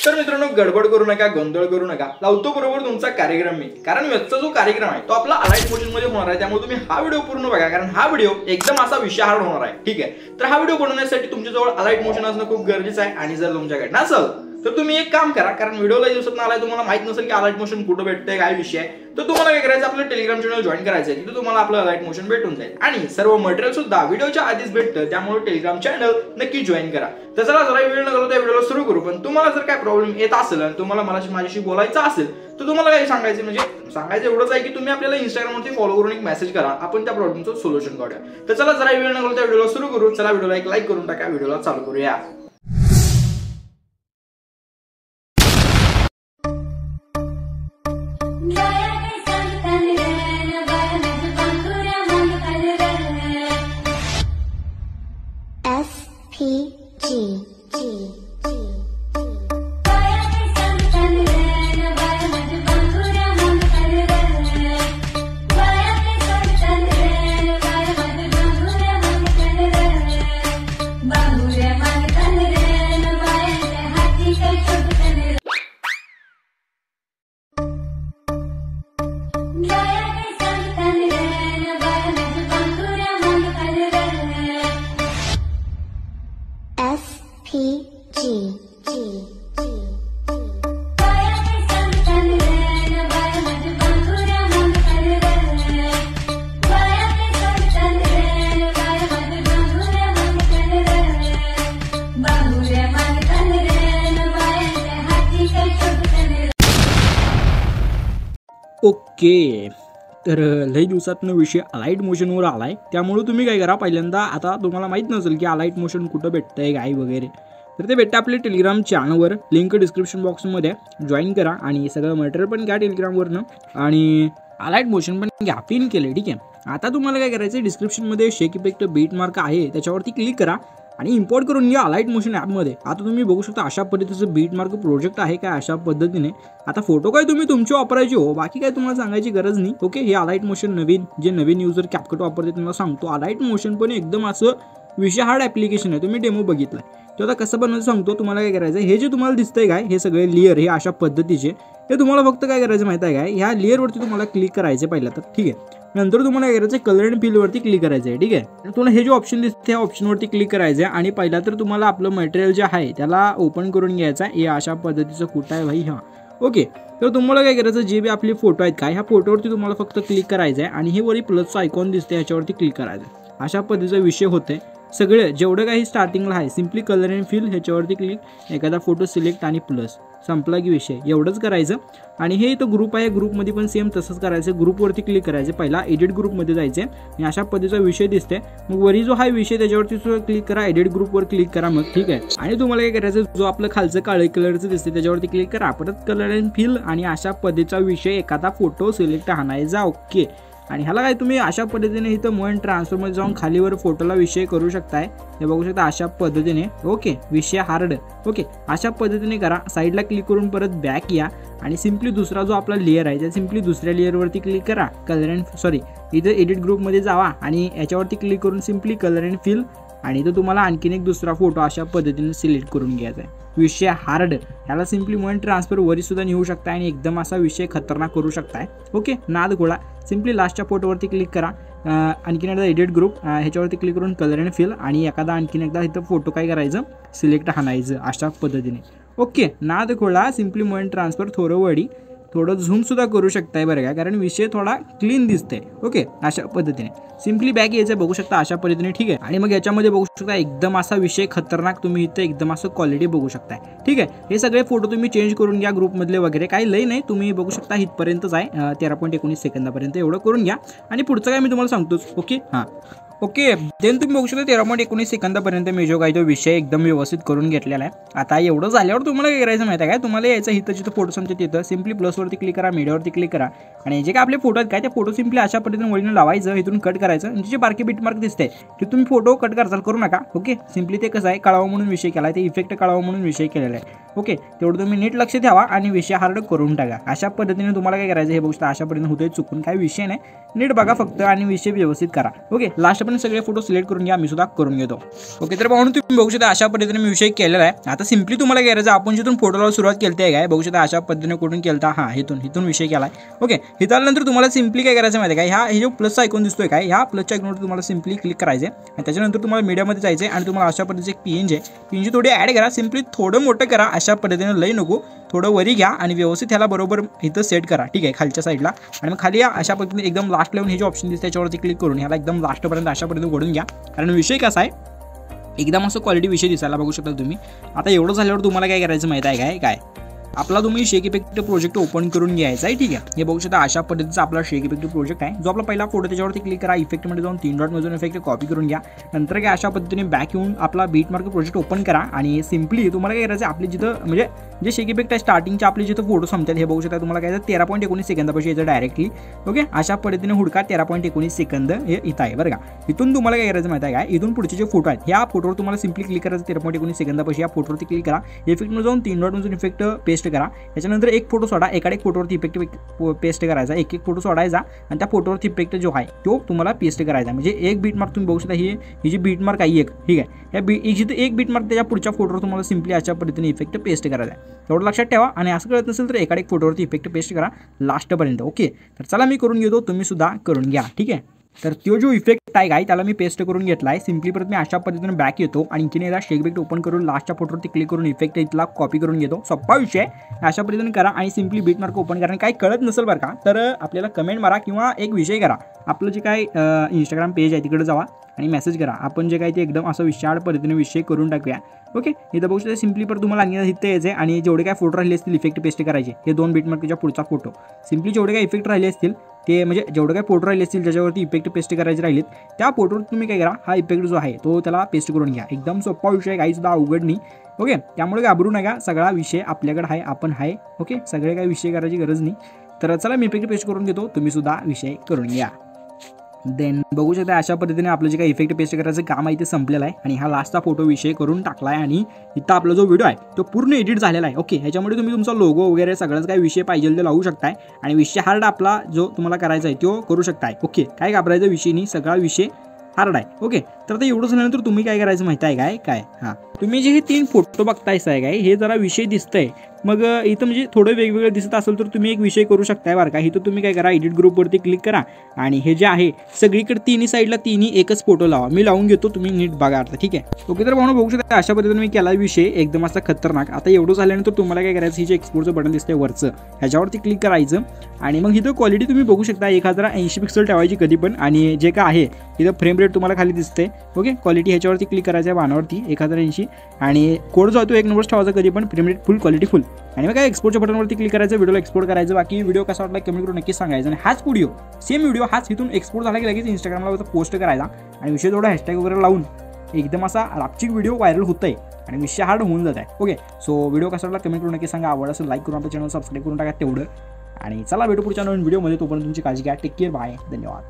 तर मित्रांनो गडबड करू नका, गोंधळ करू नका, लावतो बरोबर तुमचा कार्यक्रम मी। कारण आजचा जो कार्यक्रम आहे तो आपला अलाइट मोशन मध्ये होणार आहे, त्यामुळे तुम्ही हा व्हिडिओ पूर्ण बघा, कारण हा व्हिडिओ एकदम असा विषयाहार्ड होणार आहे। ठीक आहे, तर हा व्हिडिओ बनवण्यासाठी तुमच्याजवळ अलाइट मोशन असणं खूप गरजेचं आहे, आणि जर तुमच्याकडे नसेल तर तुम्ही एक काम करा, कारण व्हिडिओला दिवसात आलाय तुम्हाला माहित नसेल की अलाइट मोशन कुठे भेटतंय, काय विषय आहे, तर तुम्हाला काय करायचं, आपलं टेलिग्राम चॅनल जॉईन करायचं आहे, तिथे तुम्हाला आपलं अलाइट मोशन भेटून जाईल आणि सर्व मटेरियल सुद्धा व्हिडिओच्या आधीच भेटतं, त्यामुळे टेलिग्राम चॅनल नक्की जॉईन करा। तर चला जरा वेळ न घालवता व्हिडिओला सुरू करू। पण तुम्हाला जर काय प्रॉब्लेम येत असेल आणि तुम्हाला माझ्याशी बोलायचं असेल तर तुम्हाला काय सांगायचं, म्हणजे सांगायचं एवढंच आहे की तुम्ही आपल्याला इंस्टाग्रामवरती फॉलो करून एक मेसेज करा, आपण त्या प्रॉब्लेमचं सोल्युशन काढूया। तर चला जरा वेळ न घालवता व्हिडिओला सुरू करू। चला व्हिडिओला एक लाईक करून टाका, व्हिडिओला चालू करूया। ओके, तर लई दिवसातनं विषय अलाइट मोशनवर आलाय, त्यामुळे तुम्ही काय करा, पहिल्यांदा आता तुम्हाला माहित नसेल की अलाइट मोशन कुठं भेटतंय काय वगैरे, तर ते भेटतं आपल्या टेलिग्राम चॅनलवर, लिंक डिस्क्रिप्शन बॉक्समध्ये जॉईन करा आणि सगळं मटेरियल पण घ्या टेलिग्रामवरनं आणि अलाइट मोशन पण घ्या, पिन केले। ठीक आहे, आता तुम्हाला काय करायचं, डिस्क्रिप्शनमध्ये शेक इफेक्ट बीट मार्क आहे, त्याच्यावरती क्लिक करा आणि इम्पोर्ट करून घ्या अलाइट मोशन ॲपमध्ये। आता तुम्ही बघू शकता अशा पद्धतीचं बीट मार्क प्रोजेक्ट आहे काय, अशा पद्धतीने। आता फोटो काय तुम्ही तुमचे वापरायचे हो, बाकी काय तुम्हाला सांगायची गरज नाही। ओके, हे अलाइट मोशन नवीन युजर कॅपकट वापरते तुम्हाला सांगतो, अलाइट मोशन पण एकदम असं विषयहार्ड ॲप्लिकेशन आहे, तुम्ही डेमो बघितलाय। तो आता कसं बनवायचं सांगतो तुम्हाला। काय करायचं, हे जे तुम्हाला दिसतंय काय, हे सगळे लेअर हे अशा पद्धतीचे, हे तुम्हाला फक्त काय करायचं माहिती आहे काय, ह्या लेअरवरती तुम्हाला क्लिक करायचं पहिला तर। ठीक आहे, नंतर तुम्हाला काय करायचं, कलर अँड फिलवरती क्लिक करायचं आहे। ठीक आहे, तुम्हाला हे जे ऑप्शन दिसते त्या ऑप्शनवरती क्लिक करायचं आहे आणि पहिला तर तुम्हाला आपलं मटेरियल जे आहे त्याला ओपन करून घ्यायचं आहे। हे अशा पद्धतीचं कुठं आहे भाई, हां ओके, तर तुम्हाला काय करायचं, जे बी आपले फोटो आहेत काय, ह्या फोटोवरती तुम्हाला फक्त क्लिक करायचं आहे आणि हे वरी प्लसचा आयकॉन दिसते ह्याच्यावरती क्लिक करायचं आहे। अशा पद्धतीचा विषय होते सगळे, जेवढं काही स्टार्टिंगला आहे सिम्पली कलर अँड फिल ह्याच्यावरती क्लिक, एखादा फोटो सिलेक्ट आणि प्लस, संपला की विषय, एवढंच करायचं। आणि हे इथं ग्रुप आहे, ग्रुपमध्ये पण सेम तसंच करायचं, ग्रुपवरती क्लिक करायचं, पहिला एडिट ग्रुपमध्ये जायचं आणि अशा पद्धतीचा विषय दिसते, मग वरी जो हा विषय त्याच्यावरती क्लिक करा, एडिट ग्रुपवर क्लिक करा मग। ठीक आहे, आणि तुम्हाला काय करायचं, जो आपलं खालचं काळे कलरचं दिसते त्याच्यावरती क्लिक करा, परत कलर अँड फिल आणि अशा पद्धतीचा विषय, एखादा फोटो सिलेक्ट आणायचा। ओके, आणि ह्याला काय तुम्ही अशा पद्धतीने इथं मूव अँड ट्रान्सफरमध्ये जाऊन खालीवर फोटोला विषय करू शकताय, हे बघू शकता अशा पद्धतीने। ओके, विषय हार्ड, ओके अशा पद्धतीने करा, साईडला क्लिक करून परत बॅक या आणि सिम्पली दुसरा जो आपला लेअर आहे त्या सिम्पली दुसऱ्या लेअरवरती क्लिक करा, कलर अँड इथं एडिट ग्रुपमध्ये जावा आणि याच्यावरती क्लिक करून सिम्पली कलर अँड फिल आणि इथं तुम्हाला आणखीन एक दुसरा फोटो अशा पद्धतीने सिलेक्ट करून घ्यायचा आहे। विषय हार्ड, ह्याला सिम्पली मूव अँड ट्रान्सफर वरी सुद्धा नेऊ शकताय आणि एकदम असा विषय खतरनाक करू शकताय। ओके, नाद गोळा, सिम्पली लास्टच्या फोटोवरती क्लिक करा, आणखीन एकदा एडिट ग्रुप ह्याच्यावरती क्लिक करून कलर अँड फिल आणि एखादा आणखीन एकदा इथं फोटो काय करायचं, सिलेक्ट आणायचं अशा पद्धतीने। ओके, नाद गोळा, सिम्पली मूव अँड ट्रान्सफर, थोडं वडी, थोडं झूम सुद्धा करू शकताय बरं का, कारण विषय थोडा क्लीन दिसते। ओके, अशा पद्धतीने सिम्पली बॅक यायचं, बघू शकता अशा पद्धतीने। ठीक आहे, आणि मग याच्यामध्ये बघू शकता एकदम असा विषय खतरनाक, तुम्ही इथं एकदम असं क्वालिटी बघू शकताय। ठीक आहे, हे सगळे फोटो तुम्ही चेंज करून घ्या ग्रुपमधले वगैरे, काही लई नाही, तुम्ही बघू शकता इथपर्यंतच आहे 13.19 सेकंदापर्यंत, एवढं करून घ्या आणि पुढचं काय मी तुम्हाला सांगतोच। ओके, हां ओके, देन तुम्ही बघू शकता 13.19 सेकंदापर्यंत मी जो काही तो विषय एकदम व्यवस्थित करून घेतलेला आहे। आता एवढं झाल्यावर तुम्हाला काय करायचं माहिती आहे काय, तुम्हाला यायचं इथं जिथं फोटो समजते तिथं सिम्पली प्लसवरती क्लिक करा, मीडियावरती क्लिक करा आणि जे काय आपले फोटो आहेत काय ते फोटो सिम्पली अशा पद्धतीने वळीने लावायचं, इथून कट करायचं आणि जे बारके बीट मार्क दिसते ते तुम्ही फोटो कट कराल, करू नका। ओके, सिम्पली ते कसं आहे, कळावं म्हणून विषय केला आहे, ते इफेक्ट कळावं म्हणून विषय केलेला आहे। ओके, तेवढं तुम्ही नीट लक्ष ठेवा आणि विषय हार्ड करून टाका। अशा पद्धतीने तुम्हाला काय करायचं हे बघू शकता, अशा पद्धतीने होतंय, चुकून काही विषय नाही, नीट बघा फक्त आणि विषय व्यवस्थित करा। ओके, लास्ट पण तोपर्यंत सगळे फोटो सिलेक्ट करून घ्या, मी सुद्धा करून घेतो. ओके, तर पाहून तुम्ही बघू शकता अशा पद्धतीने मी विषय केलेला आहे. आता सिम्पली तुम्हाला काय करायचं, आपण जिथून फोटोला सुरुवात केली आहे काय बघू शकता अशा पद्धतीने कुठून केलता, हां इथून विषय केला आहे. ओके, इथं आल्यानंतर तुम्हाला सिम्पली काय करायचं माहिती आहे का, हे जो प्लसचा आयकॉन दिसतोय काय, ह्या प्लसच्या आयकॉनवर तुम्हाला सिम्पली क्लिक करायचं आहे आणि त्याच्यानंतर तुम्हाला मीडियामध्ये जायचं आहे आणि तुम्हाला अशा पद्धतीचे एक पीएनजी थोडी ॲड करा. सिम्पली थोडं मोठं करा, अशा पद्धतीने लई नको, थोडं वरी घ्या आणि व्यवस्थित ह्याला बरोबर इथं सेट करा. ठीक आहे, खालच्या साईडला आणि मग खाली या अशा पद्धतीने एकदम लास्ट लेवून हे जे ऑप्शन दिसते त्याच्यावरती क्लिक करून ह्याला एकदम लास्टपर्यंत अशा पद्धतीने ओढून घ्या. कारण विषय कसा आहे, एकदम असं क्वालिटी विषय दिसायला बघू शकता तुम्ही. आता एवढं झाल्यावर तुम्हाला काय करायचं माहिती आहे काय, आपला तुम्ही शेक इफेक्ट प्रोजेक्ट ओपन करून घ्यायचा आहे. ठीक आहे, हे बघू शकता अशा पद्धतीचा आपला शेक इफेक्ट प्रोजेक्ट आहे. जो आपला पहिला फोटो त्याच्यावरती क्लिक करा, इफेक्टमध्ये जाऊन 3 डॉट मधून इफेक्ट कॉपी करून घ्या. नंतर काय अशा पद्धतीने बॅक येऊन आपला बीटमार्क प्रोजेक्ट ओपन करा आणि सिम्पली तुम्हाला काय करायचं, आपली जिथं म्हणजे जे शेक इफेक्ट आहे स्टार्टिंगचे आपले जिथं फोटो संपतात हे बघू शकता, तुम्हाला काय 13.19 सेकंदापाशी यायचं डायरेक्टली. ओके, अशा पद्धतीने हुडका 13.19 सेकंद हे इथं आहे बरं का. इथून तुम्हाला काय करायचं माहिती आहे काय, इथून पुढचे जे फोटो आहेत ह्या फोटोवर तुम्हाला सिम्पली क्लिक करायचं 13.19 सेकंदापाशी या फोटोवरती क्लिक करा. इफेक्टमध्ये जाऊन 3 डॉट मधून इफेक्ट पेस्ट करा. त्याच्यानंतर एक फोटो सोडा, एकाड एक फोटोवरती इफेक्ट पेस्ट करायचा, एक फोटो सोडायचा आणि त्या फोटोवरती इफेक्ट जो आहे तो तुम्हाला पेस्ट करायचा. म्हणजे एक बीटमार्क तुम्ही बघू शकता, ही जी बीटमार्क आहे एक, ठीक आहे, जिथे एक बीटमार्क त्याच्या पुढच्या फोटोवर तुम्हाला सिम्पली अशा पद्धतीने इफेक्ट पेस्ट करायचा आहे. तेवढं लक्षात ठेवा आणि असं कळत नसेल तर एकाड एक फोटोवरती इफेक्ट पेस्ट करा लास्टपर्यंत. ओके, तर चला मी करून घेतो, तुम्ही सुद्धा करून घ्या. ठीक आहे, तर तो जो इफेक्ट आहे काय त्याला मी पेस्ट करून घेतला आहे. सिम्पली परत मी अशा पद्धतीने बॅक येतो आणि आणखीन एकदा शेक इफेक्ट ओपन करून लास्टच्या फोटोवरती क्लिक करून इफेक्ट इथला कॉपी करून घेतो. सोपा विषय, अशा पद्धतीने करा आणि सिम्पली बीटमार्क ओपन करा. काही कळत नसेल बरं का तर आपल्याला कमेंट मारा किंवा एक विषय करा, आपलं जे काय इंस्टाग्राम पेज आहे तिकडे जावा आणि मेसेज करा, आपण जे काय ते एकदम असं विशाळ पद्धतीने विषय करून टाकूया. ओके, इथं बघू शकता सिम्पली पर तुम्हाला आणखी इथं यायचं आहे आणि जेवढे काय फोटो राहिले असतील इफेक्ट पेस्ट करायचे, हे 2 बीटमार्कच्या पुढचा फोटो सिम्पली जेवढे काय इफेक्ट राहिले असतील ते म्हणजे जेवढे काय फोटो राहिले असतील ज्याच्यावरती इफेक्ट पेस्ट करायचे राहिलेत त्या फोटोवर तुम्ही काय करा, हा इफेक्ट जो आहे तो त्याला पेस्ट करून घ्या. एकदम सोपा विषय, काही सुद्धा अवघड नाही. ओके, त्यामुळे घाबरू नका, सगळा विषय आपल्याकडे आहे, आपण आहे. ओके, सगळे काही विषय करायची गरज नाही. तर चला मी इफेक्ट पेस्ट करून घेतो, तुम्ही सुद्धा विषय करून घ्या. देन बघू शकता अशा पद्धतीने आपलं जे काही इफेक्ट पेस्ट करायचं काम आहे ते संपलेलं आहे आणि हा लास्टचा फोटो विषय करून टाकला आहे आणि इथं आपला जो व्हिडिओ आहे तो पूर्ण एडिट झालेला आहे. ओके, ह्याच्यामध्ये तुम्ही तुमचा लोगो वगैरे सगळंच काही विषय पाहिजे ते लावू शकताय आणि विषय हार्ड आपला जो तुम्हाला करायचा आहे तो करू शकताय. ओके, काय घाबरायचा विषय नाही, सगळा विषय हार्ड आहे. ओके, तर आता एवढं झाल्यानंतर तुम्ही काय करायचं माहिती आहे काय, हां तुम्ही जे हे 3 फोटो बघतायच आहे काय, हे जरा विषय दिसतंय. मग इथं म्हणजे थोडं वेगवेगळं दिसत असेल तर तुम्ही एक विषय करू शकताय बरं का. इथं तुम्ही काय करा, एडिट ग्रुपवरती क्लिक करा आणि हे जे आहे सगळीकडे तिन्ही साईडला तिन्ही एकच फोटो लावा. मी लावून घेतो, तुम्ही नीट बघा आता. ठीक आहे, ओके, तर म्हणून बघू शकता अशा पद्धतीने मी केला विषय एकदम असा खतरनाक. आता एवढं झाल्यानंतर तुम्हाला काय करायचं, हे जे एक्सपोर्टचं बटन दिसतंय वरचं ह्याच्यावरती क्लिक करायचं आणि मग इथं क्वालिटी तुम्ही बघू शकता 1080 पिक्सल ठेवायची कधी पण. आणि जे काय आहे इथं फ्रेम रेट तुम्हाला खाली दिसते. ओके, क्वालिटी ह्याच्यावरती क्लिक करायचं आहे बाणावरती 1080 आणि कोड जो आहे तो 1 नंबर ठेवायचा कधी पण, फ्रेम रेट फुल, क्वालिटी फुल. आणि मग काय एक्सपोर्टच्या बटनवरती क्लिक करायचं, व्हिडिओला एक्सपोर्ट करायचं. बाकी व्हिडिओ कसा वाटला कमेंट करून नक्कीच सांगायचं. आणि हाच व्हिडिओ सेम व्हिडिओ हाच इथून एक्सपोर्ट झाला की लगेच इंस्टाग्रामला पोस्ट करायचा आणि विषय थोडा हॅशटॅग वगैरे लावून एकदम असा रापचिक व्हिडिओ व्हायरल होत आहे आणि विषय हार्ड होऊन जात आहे. ओके, सो व्हिडिओ कसा वाटला कमेंट करून नक्की सांगा. आवड असेल लाईक करून आपल्या चॅनल सबस्क्राईब करून टाका तेवढं. आणि चला भेटू पुढच्या नवीन व्हिडिओमध्ये, तोपर्यंत तुमची काळजी घ्या. टेक केअर, बाय, धन्यवाद.